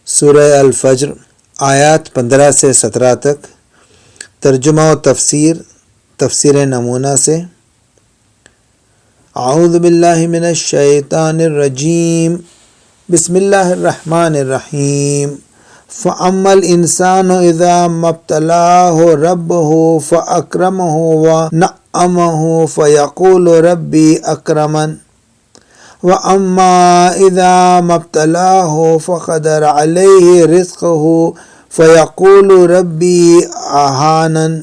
سورہ الفجر آیات 15 سے 17 تک۔ ترجمہ و تفسیر نمونہ سے۔ اعوذ باللہ من الشیطان الرجیم، بسم اللہ الرحمن الرحیم۔ فَأَمَّا الْإِنسَانُ إِذَا مَا ابْتَلَاهُ رَبُّهُ فَأَكْرَمَهُ وَنَعَّمَهُ فَيَقُولُ رَبِّي أَكْرَمَنِ وَأَمَّا إِذَا مَا ابْتَلَاهُ فَقَدَرَ عَلَيْهِ رِزْقَهُ فَيَقُولُ رَبِّي أَهَانَنِ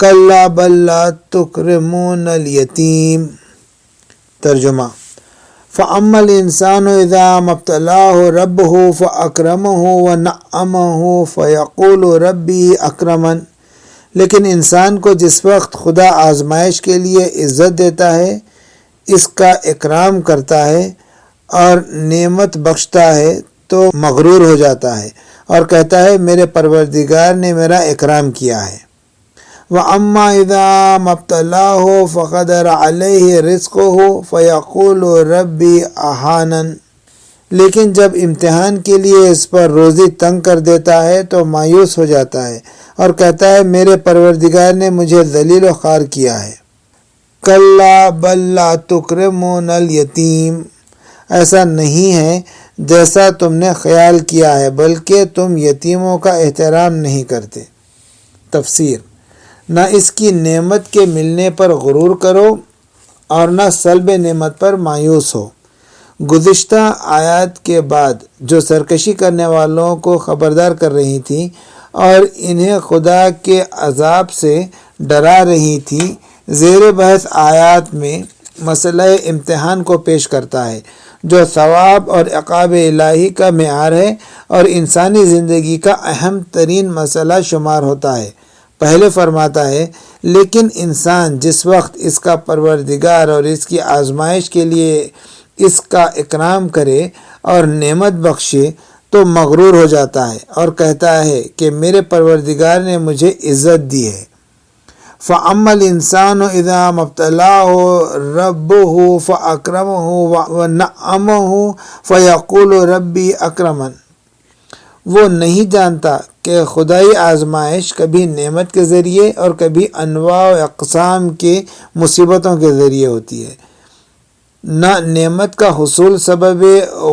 كَلَّا بَل لَّا تُكْرِمُونَ الْيَتِيمَ۔ ترجمہ: فَأَمَّا الْإِنسَانُ إِذَا مَا ابْتَلَاهُ رَبُّهُ فَأَكْرَمَهُ وَنَعَّمَهُ فَيَقُولُ رَبِّي أَكْرَمَنِ، لیکن انسان کو جس وقت خدا آزمائش کے لیے عزت دیتا ہے، اس کا اکرام کرتا ہے اور نعمت بخشتا ہے تو مغرور ہو جاتا ہے اور کہتا ہے میرے پروردگار نے میرا اکرام کیا ہے۔ وَأَمَّا إِذَا مَا ابْتَلَاهُ فَقَدَرَ عَلَيْهِ رِزْقَهُ فَيَقُولُ رَبِّي أَهَانَنِ، لیکن جب امتحان کے لیے اس پر روزی تنگ کر دیتا ہے تو مایوس ہو جاتا ہے اور کہتا ہے میرے پروردگار نے مجھے ذلیل و خوار کیا ہے۔ کَلَّا بَل لَّا تُكْرِمُونَ الْيَتِيمَ، ایسا نہیں ہے جیسا تم نے خیال کیا ہے، بلکہ تم یتیموں کا احترام نہیں کرتے۔ تفسیر: نہ اس کی نعمت کے ملنے پر غرور کرو اور نہ سلب نعمت پر مایوس ہو۔ گزشتہ آیات کے بعد جو سرکشی کرنے والوں کو خبردار کر رہی تھی اور انہیں خدا کے عذاب سے ڈرا رہی تھی، زیر بحث آیات میں مسئلہ امتحان کو پیش کرتا ہے، جو ثواب اور عقاب الہی کا معیار ہے اور انسانی زندگی کا اہم ترین مسئلہ شمار ہوتا ہے۔ پہلے فرماتا ہے لیکن انسان جس وقت اس کا پروردگار اور اس کی آزمائش کے لیے اس کا اکرام کرے اور نعمت بخشے تو مغرور ہو جاتا ہے اور کہتا ہے کہ میرے پروردگار نے مجھے عزت دی ہے۔ فَأَمَّا الْإِنسَانُ إِذَا مَا ابْتَلَاهُ رَبُّهُ فَأَكْرَمَهُ وَنَعَّمَهُ فَيَقُولُ رَبِّي أَكْرَمَنِ، وہ نہیں جانتا کہ خدائی آزمائش کبھی نعمت کے ذریعے اور کبھی انواع و اقسام کے مصیبتوں کے ذریعے ہوتی ہے۔ نہ نعمت کا حصول سبب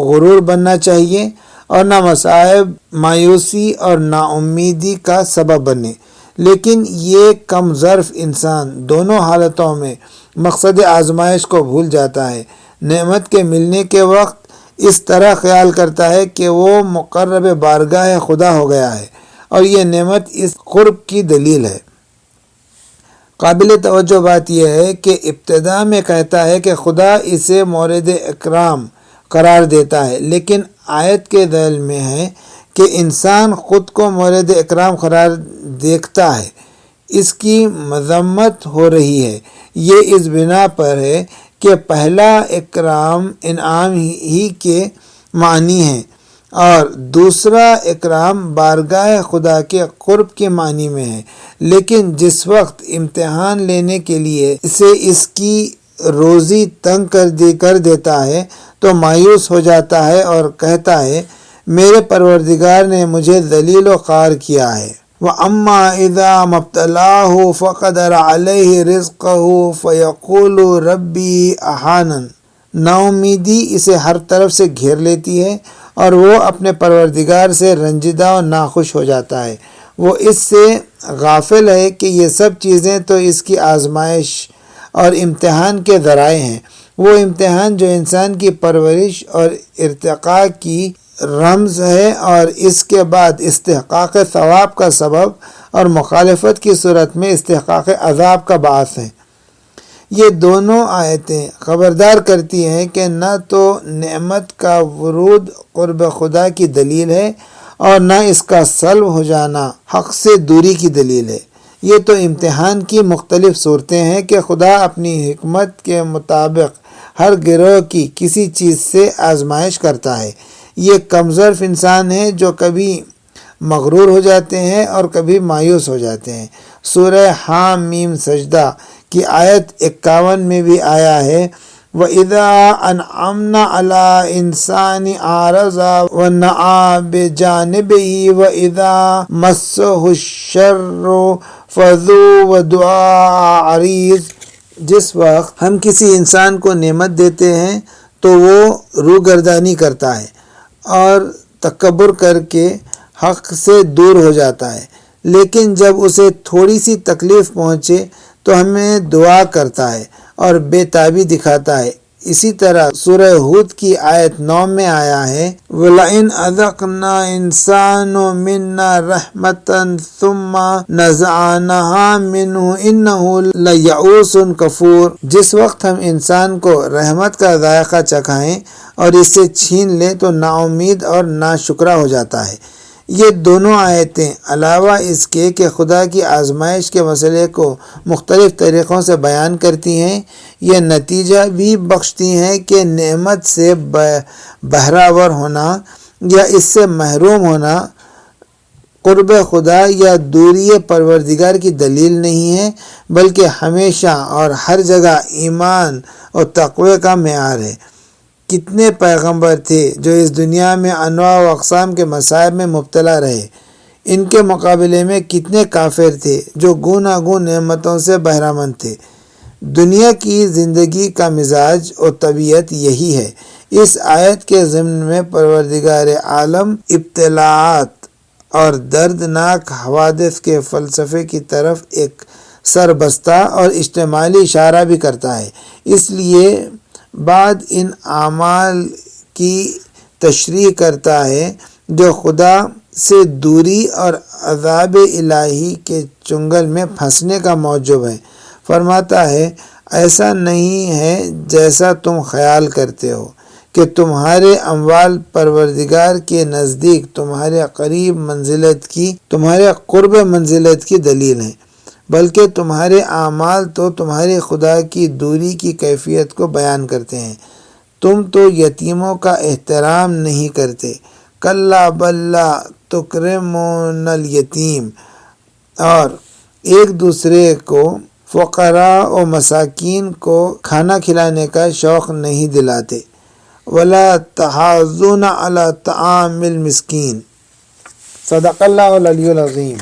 غرور بننا چاہیے اور نہ مصائب مایوسی اور نا امیدی کا سبب بنے، لیکن یہ کم ظرف انسان دونوں حالتوں میں مقصد آزمائش کو بھول جاتا ہے۔ نعمت کے ملنے کے وقت اس طرح خیال کرتا ہے کہ وہ مقرب بارگاہ خدا ہو گیا ہے اور یہ نعمت اس قرب کی دلیل ہے۔ قابل توجہ بات یہ ہے کہ ابتدا میں کہتا ہے کہ خدا اسے مورد اکرام قرار دیتا ہے، لیکن آیت کے ذیل میں ہے کہ انسان خود کو مورد اکرام قرار دیکھتا ہے۔ اس کی مذمت ہو رہی ہے، یہ اس بنا پر ہے کہ پہلا اکرام انعام ہی کے معنی ہے اور دوسرا اکرام بارگاہ خدا کے قرب کے معنی میں ہے، لیکن جس وقت امتحان لینے کے لیے اسے اس کی روزی تنگ کر دیتا ہے تو مایوس ہو جاتا ہے اور کہتا ہے میرے پروردگار نے مجھے ذلیل و خوار کیا ہے۔ وَأَمَّا إِذَا مَا ابْتَلَاهُ فَقَدَرَ عَلَيْهِ رِزْقَهُ فَيَقُولُ رَبِّي أَهَانَنِ، نا امیدی اسے ہر طرف سے گھیر لیتی ہے اور وہ اپنے پروردگار سے رنجیدہ و ناخوش ہو جاتا ہے۔ وہ اس سے غافل ہے کہ یہ سب چیزیں تو اس کی آزمائش اور امتحان کے ذرائع ہیں، وہ امتحان جو انسان کی پرورش اور ارتقاء کی رمز ہے اور اس کے بعد استحقاق ثواب کا سبب اور مخالفت کی صورت میں استحقاق عذاب کا باعث ہے۔ یہ دونوں آیتیں خبردار کرتی ہیں کہ نہ تو نعمت کا ورود قرب خدا کی دلیل ہے اور نہ اس کا سلب ہو جانا حق سے دوری کی دلیل ہے۔ یہ تو امتحان کی مختلف صورتیں ہیں کہ خدا اپنی حکمت کے مطابق ہر گروہ کی کسی چیز سے آزمائش کرتا ہے۔ یہ کم ظرف انسان ہیں جو کبھی مغرور ہو جاتے ہیں اور کبھی مایوس ہو جاتے ہیں۔ سورہ حامیم سجدہ کی آیت 51 میں بھی آیا ہے وَإِذَا أَنْعَمْنَا عَلَىٰ إِنسَانٍ أَعْرَضَ وَنَأَىٰ بِجَانِبِهِ وَإِذَا مَسَّهُ الشَّرُّ فَذُو دُعَاءٍ عَرِيضٍ۔ جس وقت ہم کسی انسان کو نعمت دیتے ہیں تو وہ روگردانی کرتا ہے اور تکبر کر کے حق سے دور ہو جاتا ہے، لیکن جب اسے تھوڑی سی تکلیف پہنچے تو ہمیں دعا کرتا ہے اور بے تابی دکھاتا ہے۔ اسی طرح سورہ ہود کی آیت 9 میں آیا ہے وَلَئِنْ أَذَقْنَا الْإِنسَانَ مِنَّا رَحْمَةً ثُمَّ نَزَعْنَاهَا مِنْهُ إِنَّهُ لَيَئُوسٌ کفور۔ جس وقت ہم انسان کو رحمت کا ذائقہ چکھائیں اور اس سے چھین لیں تو نا امید اور ناشکرا ہو جاتا ہے۔ یہ دونوں آیتیں علاوہ اس کے کہ خدا کی آزمائش کے مسئلے کو مختلف طریقوں سے بیان کرتی ہیں، یہ نتیجہ بھی بخشتی ہیں کہ نعمت سے بہراور ہونا یا اس سے محروم ہونا قرب خدا یا دوری پروردگار کی دلیل نہیں ہے، بلکہ ہمیشہ اور ہر جگہ ایمان اور تقوی کا معیار ہے۔ کتنے پیغمبر تھے جو اس دنیا میں انواع و اقسام کے مصائب میں مبتلا رہے، ان کے مقابلے میں کتنے کافر تھے جو گوناگون نعمتوں سے بہرامند تھے۔ دنیا کی زندگی کا مزاج اور طبیعت یہی ہے۔ اس آیت کے ضمن میں پروردگار عالم ابتلاءات اور دردناک حوادث کے فلسفے کی طرف ایک سربستہ اور اشتمالی اشارہ بھی کرتا ہے۔ اس لیے بعد ان اعمال کی تشریح کرتا ہے جو خدا سے دوری اور عذاب الہی کے چنگل میں پھنسنے کا موجب ہے۔ فرماتا ہے ایسا نہیں ہے جیسا تم خیال کرتے ہو کہ تمہارے اموال پروردگار کے نزدیک تمہارے قرب منزلت کی دلیل ہیں، بلکہ تمہارے اعمال تو تمہارے خدا کی دوری کی کیفیت کو بیان کرتے ہیں۔ تم تو یتیموں کا احترام نہیں کرتے، کلا بل لا تکرمون الیتیم، اور ایک دوسرے کو فقراء و مساکین کو کھانا کھلانے کا شوق نہیں دلاتے، ولا تحاضون علی طعام المسکین۔ صدق اللہ العلی العظیم۔